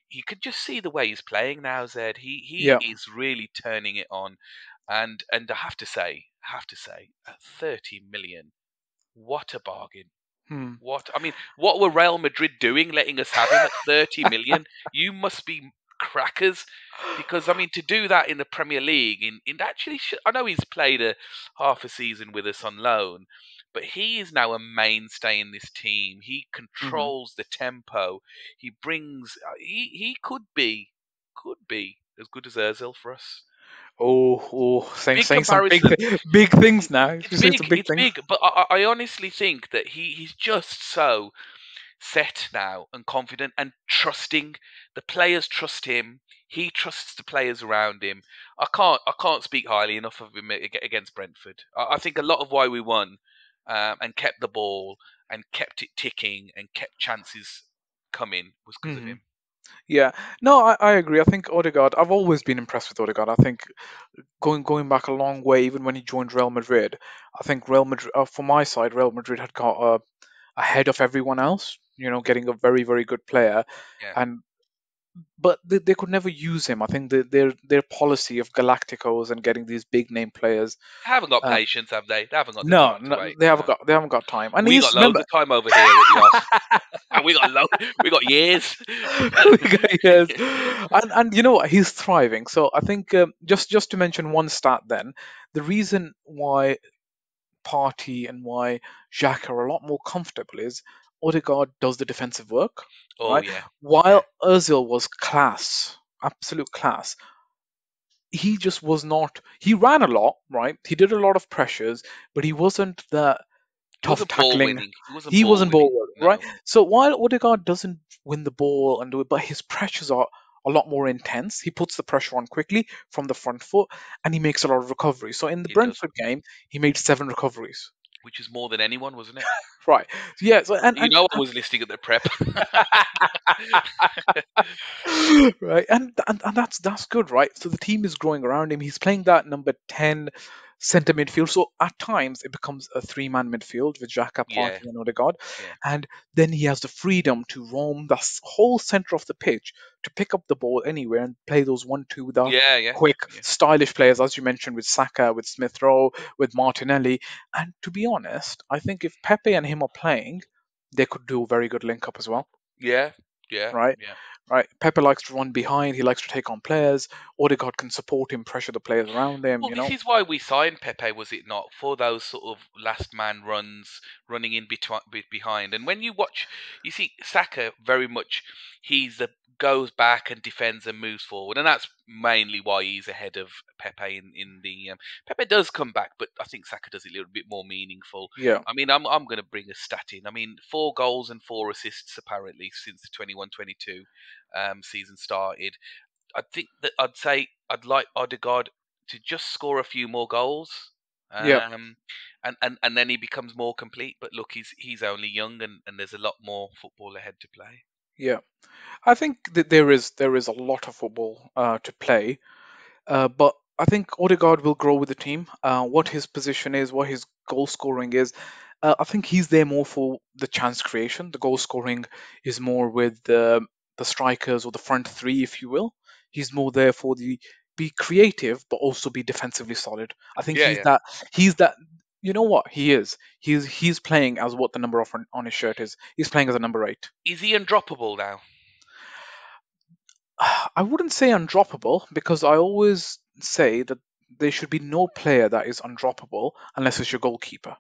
You could just see the way he's playing now, Zed. He Yeah. is really turning it on, and I have to say, at 30 million, what a bargain! Hmm. What were Real Madrid doing, letting us have him at 30 million? You must be crackers, because I mean, to do that in the Premier League, in actually, I know he's played a half a season with us on loan, but he is now a mainstay in this team. He Mhm. controls the tempo. He brings. He could be as good as Özil for us. Oh, saying Big saying some comparison. big things now. It's You're saying some big. big It's things. big. But I honestly think that he's just so set now and confident and trusting. The players trust him. He trusts the players around him. I can't speak highly enough of him against Brentford. I think a lot of why we won, and kept the ball and kept it ticking and kept chances coming was because of Mhm. him. Yeah, no, I agree. I think Odegaard. I've always been impressed with Odegaard. I think going back a long way, even when he joined Real Madrid, I think Real Madrid, for my side, Real Madrid had got ahead of everyone else. Getting a very good player, Yeah. and but they could never use him. I think their policy of Galacticos and getting these big name players. They haven't got Uh, patience, have they? They haven't got the no, time to no, wait. they haven't No. got time. And We got he's loads remember. of time over here at the off. We got years. Yes, and you know what? He's thriving. So I think just to mention one stat, then the reason why Party and why Xhaka are a lot more comfortable is Odegaard does the defensive work, Oh right? yeah, yeah. While Özil was class, absolute class, he just was not. He ran a lot, right? He did a lot of pressures, but he wasn't the He tough wasn't ball tackling. winning. He wasn't He ball wasn't winning. ball winning, right? No, So while Odegaard doesn't win the ball and do it, but his pressures are a lot more intense. He puts the pressure on quickly from the front foot, and he makes a lot of recoveries. So in the he does, Brentford game, he made 7 recoveries. which is more than anyone, wasn't it? Right. Yeah. So and You know, I was listening at the prep. right, and that's good, right? So the team is growing around him. He's playing that number 10 center midfield. So at times it becomes a three-man midfield with Xhaka, Yeah, Partey, and Odegaard, yeah, and then he has the freedom to roam the whole center of the pitch to pick up the ball anywhere and play those 1-2 with our yeah, yeah, quick, yeah. stylish players, as you mentioned, with Saka, with Smith Rowe, with Martinelli. And to be honest, I think if Pepe and him are playing, they could do a very good link up as well, Yeah, yeah, right? yeah. Right. Pepe likes to run behind. He likes to take on players. Odegaard can support him, pressure the players around him. Well, this is why we signed Pepe, was it not? For those sort of last man runs, running in behind. And when you watch, you see Saka very much. He's the goes back and defends and moves forward, and that's mainly why he's ahead of Pepe in the. Pepe does come back, but I think Saka does it a little bit more meaningful. Yeah. I mean, I'm going to bring a stat in. I mean, 4 goals and 4 assists apparently since the 21-22 season started. I think that I'd say I'd like Odegaard to just score a few more goals, Yeah. and then he becomes more complete. But look, he's only young, and there's a lot more football ahead to play. Yeah. I think that there is a lot of football to play. But I think Odegaard will grow with the team. What his position is, what his goal scoring is, I think he's there more for the chance creation. The goal scoring is more with the strikers or the front three, if you will. He's more there for the be creative, but also be defensively solid. I think Yeah, he's yeah. that. He's that. You know what he is? He's playing as what the number on his shirt is. He's playing as a number 8. Is he undroppable now? I wouldn't say undroppable because I always say that there should be no player that is undroppable unless it's your goalkeeper,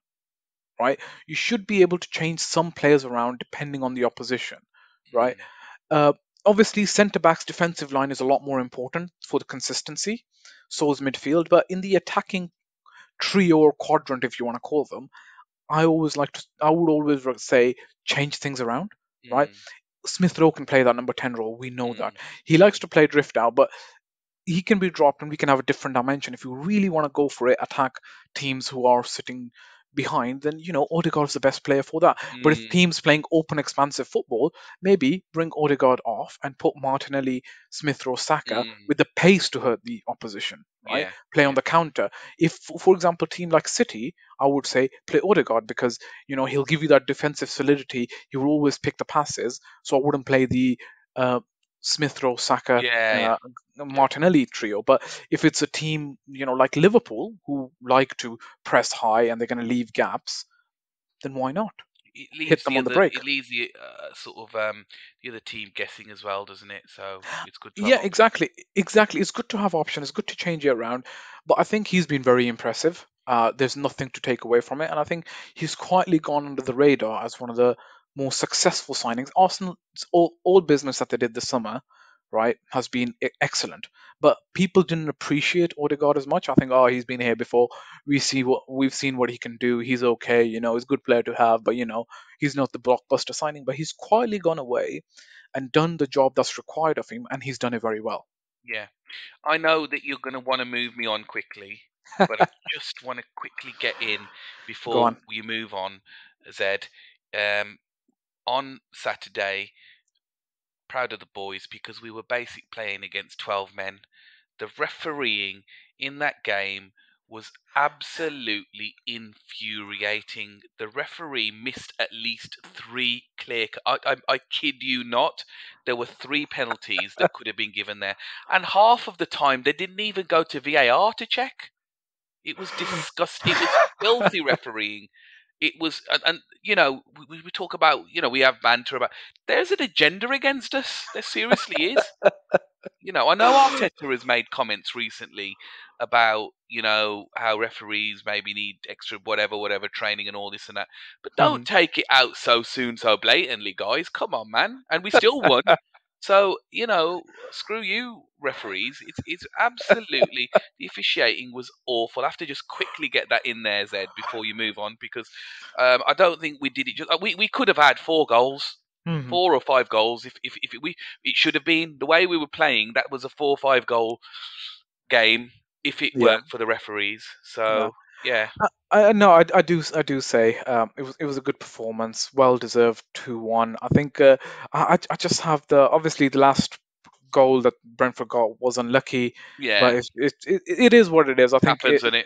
right? You should be able to change some players around depending on the opposition, right? Mm, Uh, Obviously, centre back's defensive line is a lot more important for the consistency. So is midfield, but in the attacking trio or quadrant, if you want to call them, I would always say change things around, right? mm, Smith Rowe can play that number 10 role. We know that. mm, He likes mm. to play drift out, but he can be dropped and we can have a different dimension. If you really want to go for it, attack teams who are sitting behind, then Odegaard's the best player for that. But if Mm, teams playing open, expansive football, maybe bring Odegaard off and put Martinelli, Smith, or Saka mm. with the pace to hurt the opposition. Right, Yeah, play on yeah. the counter. If, for example, a team like City, I would say play Odegaard because he'll give you that defensive solidity. He will always pick the passes. So I wouldn't play the uh, Smith Rowe, Saka, Yeah, yeah, yeah. Martinelli trio. But if it's a team, like Liverpool, who like to press high and they're going to leave gaps, then why not hit them on the break? It leaves the sort of the other team guessing as well, doesn't it? So it's good to have Yeah, options. exactly. Exactly. It's good to have options. It's good to change it around. But I think he's been very impressive. There's nothing to take away from it. And I think he's quietly gone under the radar as one of the more successful signings. Arsenal's all business that they did this summer, right, has been excellent. But people didn't appreciate Odegaard as much. I think, oh, he's been here before. We've seen what he can do. He's okay. He's a good player to have. But he's not the blockbuster signing. But he's quietly gone away and done the job that's required of him, and he's done it very well. Yeah. I know that you're going to want to move me on quickly, but I just want to quickly get in Go before on. you move on, Zed. Um, on Saturday, proud of the boys because we were basically playing against 12 men. The refereeing in that game was absolutely infuriating. The referee missed at least three clear. I kid you not. There were three penalties that could have been given there, and half of the time they didn't even go to VAR to check. It was disgusting. It was filthy refereeing. It was, and we talk about, we have banter about. There's an agenda against us. There seriously is. I know Arteta has made comments recently about, how referees maybe need extra whatever training and all this and that. But don't Mhm. take it out so soon, so blatantly, guys. Come on, man. And we still won. So, screw you, referees. It's absolutely, the officiating was awful. I have to just quickly get that in there, Zed, before you move on, because I don't think we did it. We could have had 4 goals. Mhm. 4 or 5 goals. If it should have been the way we were playing. That was a 4 or 5 goal game. If it Yeah. weren't for the referees, Yeah. so yeah, No, I do say it was a good performance, well deserved 2-1. I think I just have obviously the last goal that Brentford got was unlucky, yeah, but it is what it is. I think happens, it doesn't it?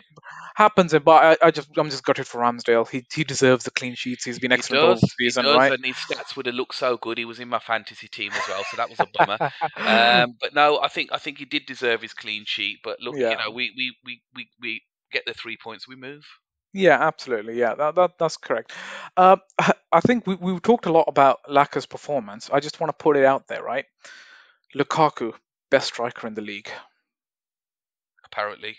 happens, but I'm just gutted for Ramsdale. He deserves the clean sheets. He's been He excellent all does, he season, does, right? and his stats would have looked so good. He was in my fantasy team as well, so that was a bummer. But no, I think he did deserve his clean sheet. But look, Yeah. we get the 3 points, we move. Yeah, absolutely. Yeah, that's correct. I think we talked a lot about Laca's performance. I just want to put it out there, right? Lukaku, best striker in the league. Apparently,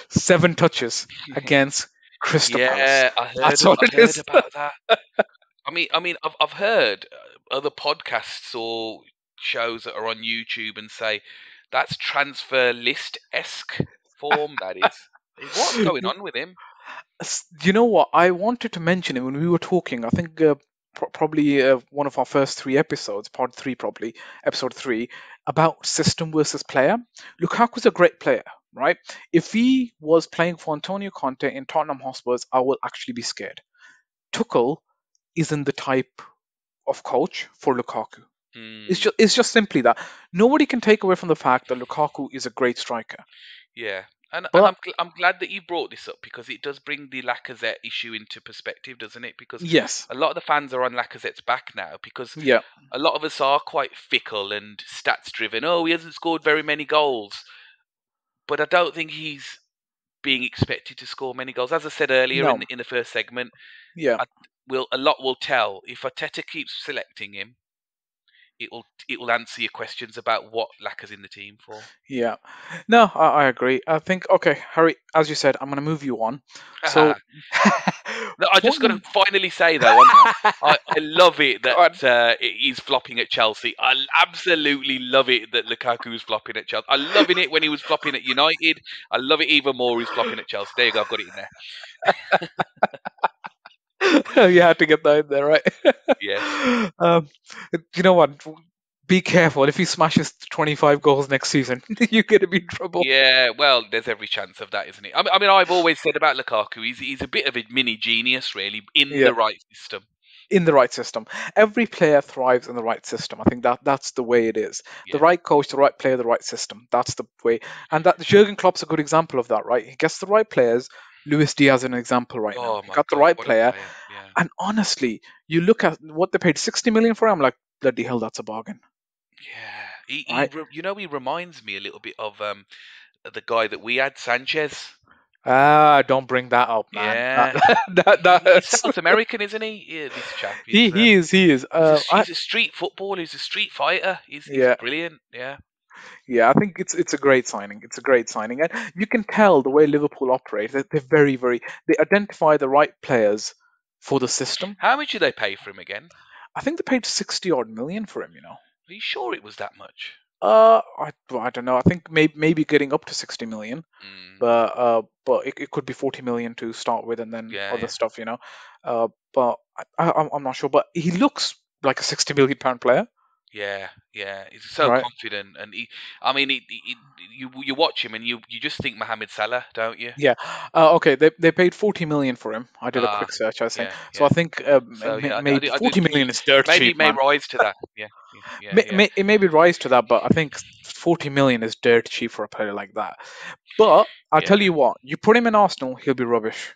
7 touches against Crystal Palace. yeah, That's all I it heard is. about that. I mean, I've heard other podcasts or shows that are on YouTube and say that's transfer list esque form. That is, what's going on with him? You know what? I wanted to mention it when we were talking. I think probably one of our first 3 episodes, part 3, probably episode 3, about system versus player. Lukaku's a great player, right? If he was playing for Antonio Conte in Tottenham Hotspurs, I will actually be scared. Tuchel isn't the type of coach for Lukaku. It's Hmm. just simply that. Nobody can take away from the fact that Lukaku is a great striker. Yeah, and But I'm glad that you brought this up because it does bring the Lacazette issue into perspective, doesn't it? Because yes, a lot of the fans are on Lacazette's back now because yeah, a lot of us are quite fickle and stats driven. Oh, he hasn't scored very many goals, but I don't think he's being expected to score many goals. As I said earlier no, in the first segment, yeah. I a lot will tell if Arteta keeps selecting him. It will answer your questions about what Lacaz's in the team for. Yeah, no, I agree. I think okay, Harry, as you said, I'm going to move you on. So, No, I just point got to number. finally say though on that, I love it Go that on. he's flopping at Chelsea. I absolutely love it that Lukaku's flopping at Chelsea. I loving it when he was flopping at United. I love it even more. He's flopping at Chelsea. There you go. I've got it in there. You had to get that in there, right? Yes. um, you know what? Be careful. If he smashes 25 goals next season, you're going to be in trouble. Yeah. Well, there's every chance of that, isn't it? I mean, I've always said about Lukaku, he's a bit of a mini genius, really, in Yeah, the right system. in the right system. Every player thrives in the right system. I think that's the way it is. The Yeah. right coach, the right player, the right system. That's the way. And that Jurgen Klopp's a good example of that, right? He gets the right players. Luis Diaz is an example right now. Oh He my got the God, right what a player. player! Yeah. And honestly, you look at what they paid 60 million for him, like, bloody hell, that's a bargain, Yeah. right? He reminds me a little bit of the guy that we had, Sanchez. Ah, don't bring that up, man. That Yeah, that he's hurts. South American, isn't he? Yeah, this chap is. He is. He's a street footballer. He's a street fighter. He's Yeah, brilliant. Yeah. yeah. I think it's a great signing. It's a great signing, and you can tell the way Liverpool operate. That they're they identify the right players for the system. How much did they pay for him again? I think they paid 60 odd million for him. Are you sure it was that much? I don't know. I think maybe getting up to 60 million, Mm, but it could be 40 million to start with, and then yeah, other yeah. stuff. But I'm not sure. But he looks like a 60 million pound player. Yeah, yeah, he's so right? confident, and I mean, you watch him and you just think Mohamed Salah, don't you? Yeah. Okay. They paid 40 million for him. I did a Ah, quick search. I think yeah, so. I yeah. think So yeah, maybe I do 40 think million is dirt maybe cheap, it may man. rise to that. Yeah, yeah, yeah, yeah, It may be rise to that, but I think 40 million is dirt cheap for a player like that. But I'll tell yeah. you what, you put him in Arsenal, he'll be rubbish.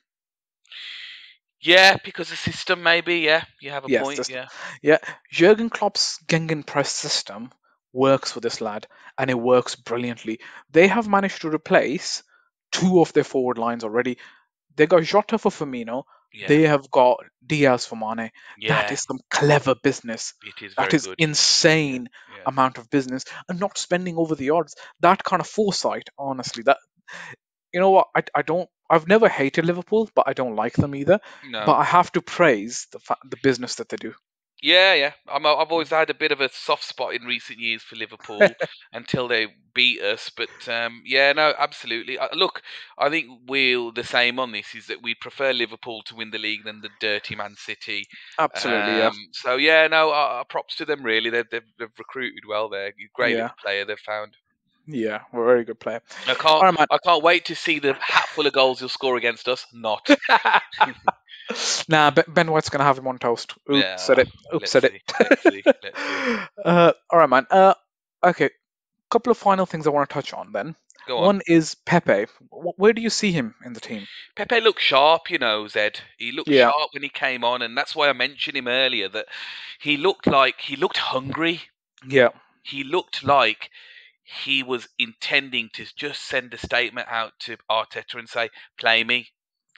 Yeah, because the system maybe. Yeah, you have a Yes, point. just Yeah, yeah. Jurgen Klopp's Gegenpress system works for this lad, and it works brilliantly. They have managed to replace two of their forward lines already. They got Jota for Firmino. yeah, They have got Diaz for Mane. That yeah. is some clever business. It is That very is good. Yeah, insane yeah. amount of business, and not spending over the odds. That kind of foresight, honestly, that you know what? I don't. I've never hated Liverpool, but I don't like them either. But No. I have to praise the business that they do. Yeah, yeah. I've always had a bit of a soft spot in recent years for Liverpool until they beat us. But yeah, no, absolutely. Look, I think we're the same on this. Is that we prefer Liverpool to win the league than the dirty Man City. Absolutely, yeah, So yeah, no, props to them. Really, they've recruited well there. Great yeah, little player they've found. yeah. We're a very good player. I can't All right, I can't wait to see the hat full of goals he'll score against us. Not. man. Nah, Ben White's gonna have him on toast. Oops, said Yeah. it. Oops, Let's said it. see. Let's see. Let's see. All right, man. Okay. Couple of final things I want to touch on then. Go on. One is Pepe. Where do you see him in the team? Pepe looked sharp, you know, Zed. He looked Yeah, sharp when he came on, and that's why I mentioned him earlier. That he looked hungry. yeah, He looked like he was intending to just send a statement out to Arteta and say, "Play me.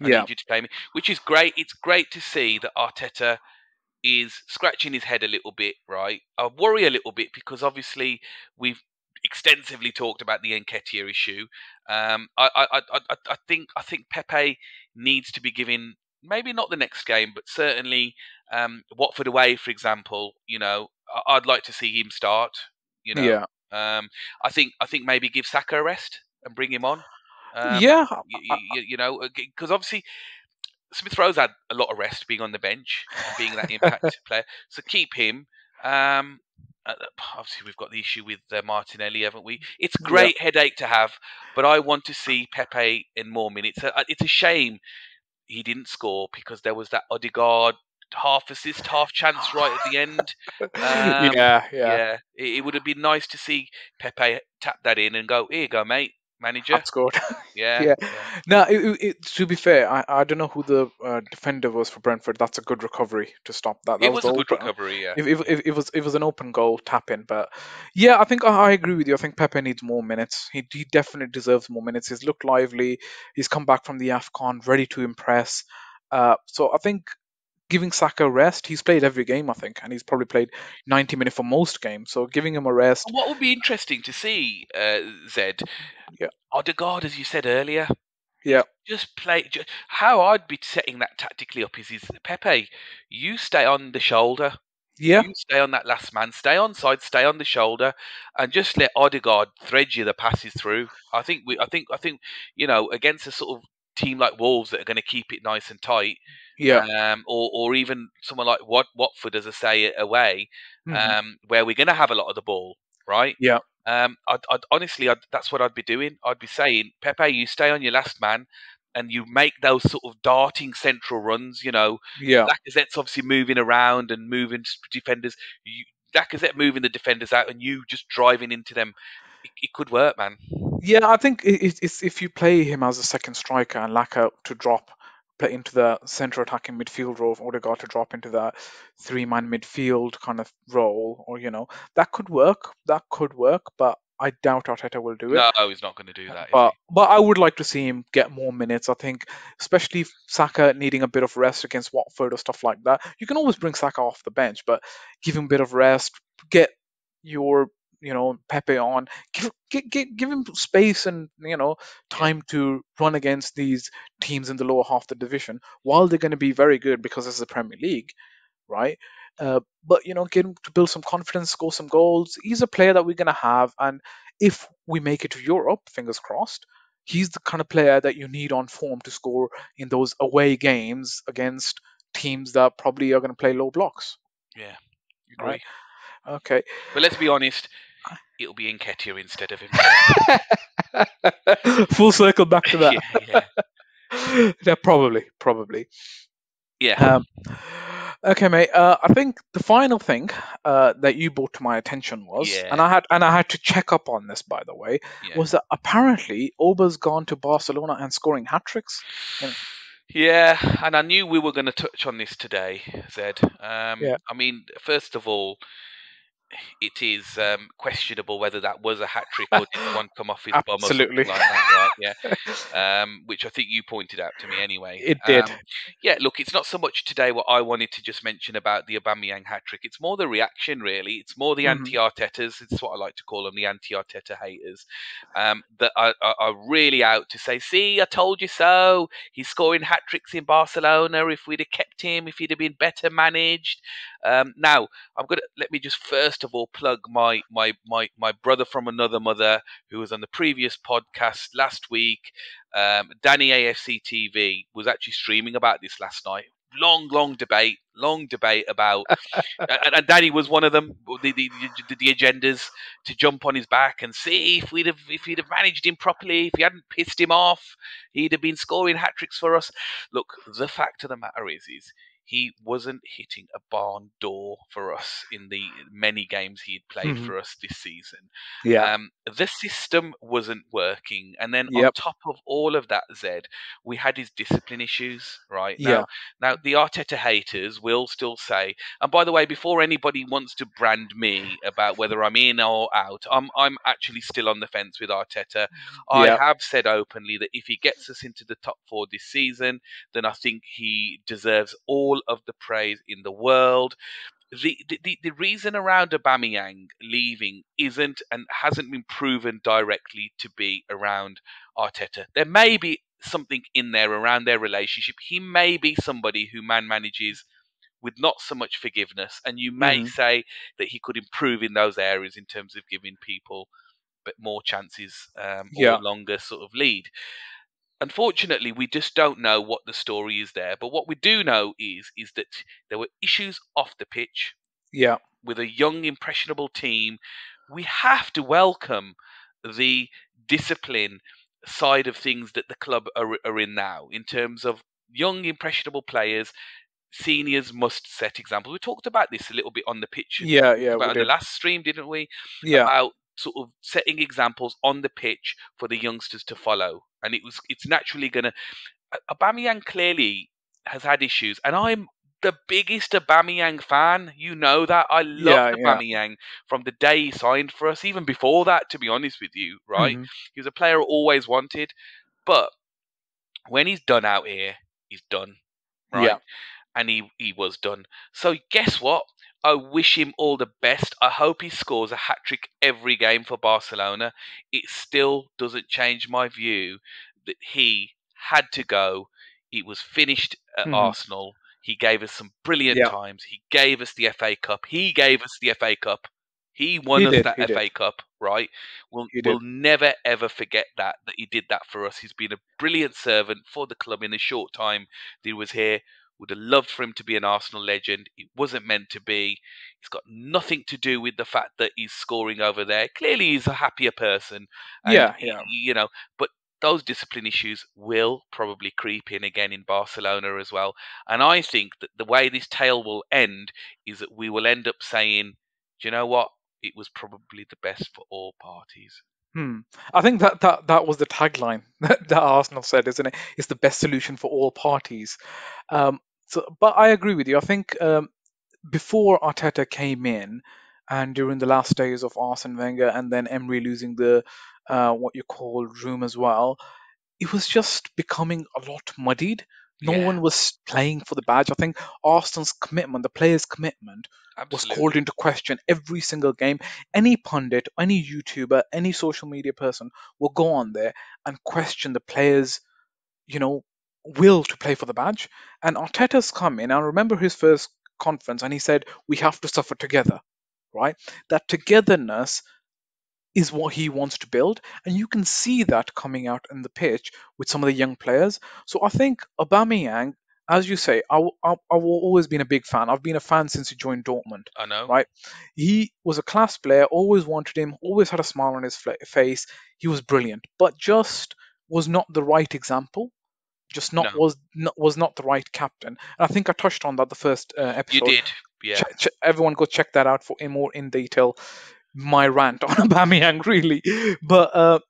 I yeah, need you to play me," which is great. It's great to see that Arteta is scratching his head a little bit, right? I worry a little bit because obviously we've extensively talked about the Nketiah issue. I think Pepe needs to be given maybe not the next game, but certainly Watford away, for example. You know, I'd like to see him start. You know, yeah, I think maybe give Saka a rest and bring him on. Um, yeah. you know, because obviously Smith Rowe's had a lot of rest being on the bench and being that impact player. So keep him. Um, obviously, we've got the issue with Martinelli, haven't we? It's a Yeah, great headache to have, but I want to see Pepe in more minutes. It's a shame he didn't score because there was that Odegaard half assist, half chance right at the end. yeah, yeah. Yeah, it would have been nice to see Pepe tap that in and go, "Here you go, mate, manager." Outscored. Yeah, Yeah. yeah. Now, to be fair, I don't know who the defender was for Brentford. That's a good recovery to stop that. That It was was the a good open. recovery. Yeah, If yeah. it was an open goal tap in, but yeah, I think I agree with you. I think Pepe needs more minutes. He definitely deserves more minutes. He's looked lively. He's come back from the Afcon ready to impress. So I think giving Saka a rest. He's played every game, I think, and he's probably played 90 minutes for most games. So giving him a rest. What would be interesting to see, Zed, Yeah, Odegaard, as you said earlier, yeah, just play. How I'd be setting that tactically up is Pepe, you stay on the shoulder, yeah, you stay on that last man, stay on side, stay on the shoulder, and just let Odegaard thread you the passes through. I think against a sort of team like Wolves that are going to keep it nice and tight, yeah, or even someone like Watford, as I say, away, hmm, where we're going to have a lot of the ball, right? yeah, I'd honestly, that's what I'd be doing. I'd be saying, Pepe, you stay on your last man, and you make those sort of darting central runs. You know, yeah. Lacazette's obviously moving around and moving defenders. Lacazette moving the defenders out, and you just driving into them. It could work, man. Yeah, I think it's if you play him as a second striker and Laka to drop play into the centre attacking midfield role, or Odegaard to drop into that three-man midfield kind of role, or that could work. That could work, but I doubt Arteta will do it. No, he's not going to do that, is But he? but I would like to see him get more minutes. I think, especially if Saka needing a bit of rest against Watford or stuff like that. You can always bring Saka off the bench, but give him a bit of rest. Get your Pepe on. Give him space and Yeah, time to run against these teams in the lower half of the division. While they're going to be very good because this is the Premier League, right? But get him to build some confidence, score some goals. He's a player that we're gonna have, and if we make it to Europe, fingers crossed, he's the kind of player that you need on form to score in those away games against teams that probably are going to play low blocks, yeah, right? agree. Okay. But let's be honest, it'll be Nketiah instead of him. Full circle back to Yeah, yeah, that. Yeah, probably. yeah, Um, okay, mate. I think the final thing that you brought to my attention was, yeah, and I had to check up on this, by the way, yeah. was that apparently Oba's gone to Barcelona and scoring hat tricks. You know, Yeah, and I knew we were going to touch on this today, Zed. yeah, I mean, first of all, it is questionable whether that was a hat trick or did one come off his bum or something absolutely. like that, right? Yeah. Which I think you pointed out to me anyway. It did. Yeah, look, it's not so much today what I wanted to just mention about the Aubameyang hat trick. It's more the reaction, really. It's more the Hmm. anti-Artetas. It's what I like to call them, the anti-Arteta haters, that are really out to say, "See, I told you so. He's scoring hat tricks in Barcelona. If we'd have kept him, if he'd have been better managed." Now, I'm gonna let me just first of all plug my brother from another mother who was on the previous podcast last week. Danny AFC TV was actually streaming about this last night. Long debate about, and Danny was one of them. The agendas to jump on his back and see if he'd have managed him properly, if he hadn't pissed him off, he'd have been scoring hat tricks for us. Look, the fact of the matter is he wasn't hitting a barn door for us in the many games he had played Hmm. for us this season. Yeah. The system wasn't working, and then on Yep. top of all of that, Zed, we had his discipline issues. Right Yeah. now, the Arteta haters will still say, and by the way, before anybody wants to brand me about whether I'm in or out, I'm actually still on the fence with Arteta. I Yeah. have said openly that if he gets us into the top four this season, then I think he deserves all of the praise in the world. The reason around Aubameyang leaving isn't and hasn't been proven directly to be around Arteta. There may be something in there around their relationship. He may be somebody who man manages with not so much forgiveness, and you may Hmm. say that he could improve in those areas in terms of giving people but more chances or Yeah. longer sort of lead. Unfortunately, we just don't know what the story is there. But what we do know is that there were issues off the pitch Yeah. with a young, impressionable team. We have to welcome the discipline side of things that the club are in now, in terms of young, impressionable players. Seniors must set examples. We talked about this a little bit on the pitch. We Yeah. talked Yeah. We about in the did. last stream, didn't we? Yeah. About sort of setting examples on the pitch for the youngsters to follow. And it's naturally going to. Aubameyang clearly has had issues, and I'm the biggest Aubameyang fan. You know that I loved Yeah. Yeah. Aubameyang from the day he signed for us. Even before that, to be honest with you, right? Hmm. He was a player I always wanted, but when he's done out here, he's done, Yeah. right? And he was done. So guess what? I wish him all the best. I hope he scores a hat trick every game for Barcelona. It still doesn't change my view that he had to go. He was finished at Hmm. Arsenal. He gave us some brilliant Yeah. times. He gave us the FA Cup. He gave us the FA Cup. He won He us did. that He did. FA Cup, right? He We'll did. never ever forget that he did that for us. He's been a brilliant servant for the club in the short time that he was here. Would have loved for him to be an Arsenal legend. It wasn't meant to be. It's got nothing to do with the fact that he's scoring over there. Clearly, he's a happier person, and Yeah. Yeah. but those discipline issues will probably creep in again in Barcelona as well. And I think that the way this tale will end is that we will end up saying, "Do you know what? It was probably the best for all parties." Hmm. I think that was the tagline that Arsenal said, isn't it? It's the best solution for all parties. Um, but I agree with you. I think before Arteta came in, and during the last days of Arsene Wenger, and then Emery losing the what you call room as well, it was just becoming a lot muddied. No Yeah, one was playing for the badge. I think Arsenal's commitment, the players' commitment, was called absolutely. into question every single game. Any pundit, any YouTuber, any social media person will go on there and question the players' you know, will to play for the badge. And Arteta's come in. I remember his first conference, and he said, "We have to suffer together." Right? That togetherness is what he wants to build, and you can see that coming out in the pitch with some of the young players. So I think Aubameyang. as you say, I've always been a big fan. I've been a fan since he joined Dortmund, I know. right? He was a class player, always wanted him, always had a smile on his face. He was brilliant, but just was not the right example. Just not No, was not the right captain. And I think I touched on that the first you episode. did. Yeah, Everyone go check that out for in more in detail. My rant on Aubameyang, really. But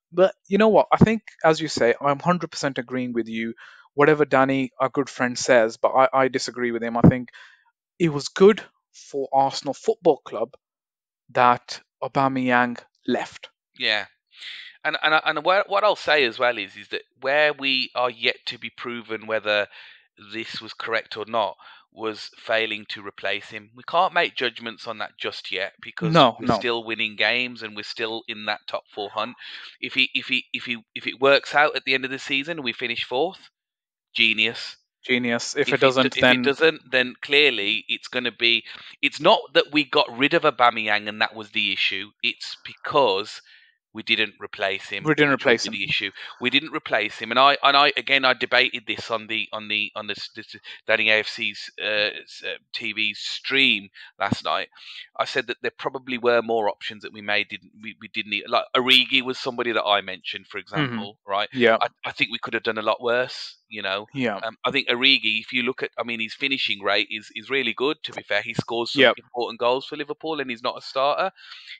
you know what? I think, as you say, I'm 100% agreeing with you. Whatever Danny, our good friend, says, but I disagree with him. I think it was good for Arsenal Football Club that Aubameyang left. yeah. And what I'll say as well is that where we are yet to be proven whether this was correct or not was failing to replace him. We can't make judgments on that just yet because No, we're no, still winning games and we're still in that top four hunt. If it works out at the end of the season and we finish fourth, genius. genius. If it doesn't, If it then doesn't, then clearly it's going to be. It's not that we got rid of Aubameyang and that was the issue. It's because we didn't replace him, we didn't which will replace be him. the issue. We didn't replace him, and I again I debated this on this Danny AFC's TV stream last night. I said that there probably were more options that we didn't need. Like Origi was somebody that I mentioned, for Hmm. example, right? Yeah, I think we could have done a lot worse, you know. yeah, I think Origi, if you look at, I mean, his finishing rate is really good. To be fair, he scores some yeah, important goals for Liverpool, and he's not a starter.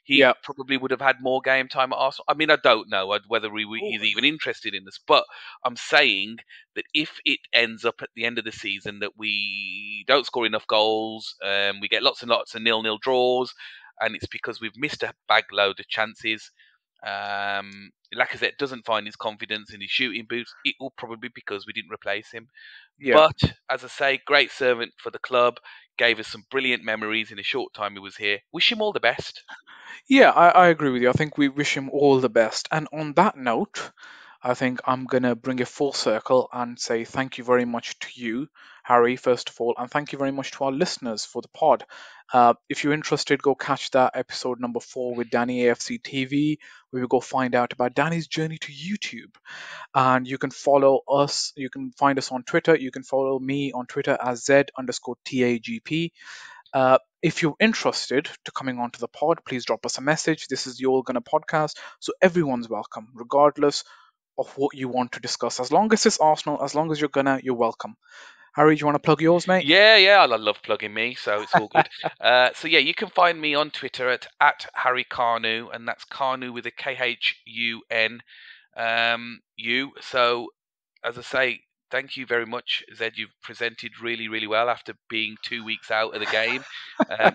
He yeah. probably would have had more game time at Arsenal. I mean, I don't know whether Oh, he's even interested in this, but I'm saying that if it ends up at the end of the season that we don't score enough goals, we get lots and lots of nil-nil draws, and it's because we've missed a bag load of chances. Lacazette doesn't find his confidence in his shooting boots. It will probably be because we didn't replace him. yeah. But as I say, great servant for the club, gave us some brilliant memories in a short time he was here. Wish him all the best. Yeah, I agree with you. I think we wish him all the best. And on that note, I think I'm going to bring it full circle and say thank you very much to you, Harry, first of all, and thank you very much to our listeners for the pod. If you're interested, go catch that episode number 4 with Danny AFC TV, where we go find out about Danny's journey to YouTube. And you can follow us, you can find us on Twitter, you can follow me on Twitter as Z underscore TAGP. If you're interested to coming onto the pod, please drop us a message. This is the All Gonna podcast, so everyone's welcome, regardless of what you want to discuss. As long as it's Arsenal, as long as you're gonna, you're welcome. Harry, do you want to plug yours, mate? Yeah, I love plugging me, so it's all good. So yeah, you can find me on Twitter at Harry Carnu, and that's Carnu with a KHUN. You. So as I say, thank you very much, Zed. You've presented really well after being 2 weeks out of the game.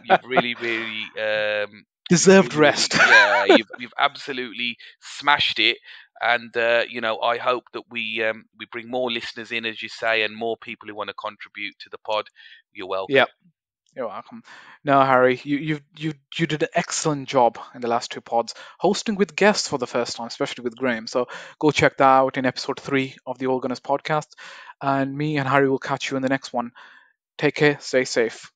You've Deserved rest. yeah, you've absolutely smashed it. And I hope that we bring more listeners in, as you say, and more people who want to contribute to the pod. You're welcome. Yeah, you're welcome. No, Harry, you did an excellent job in the last 2 pods, hosting with guests for the first time, especially with Graham. So go check that out in episode 3 of the All Gunners podcast. And me and Harry will catch you in the next one. Take care, stay safe.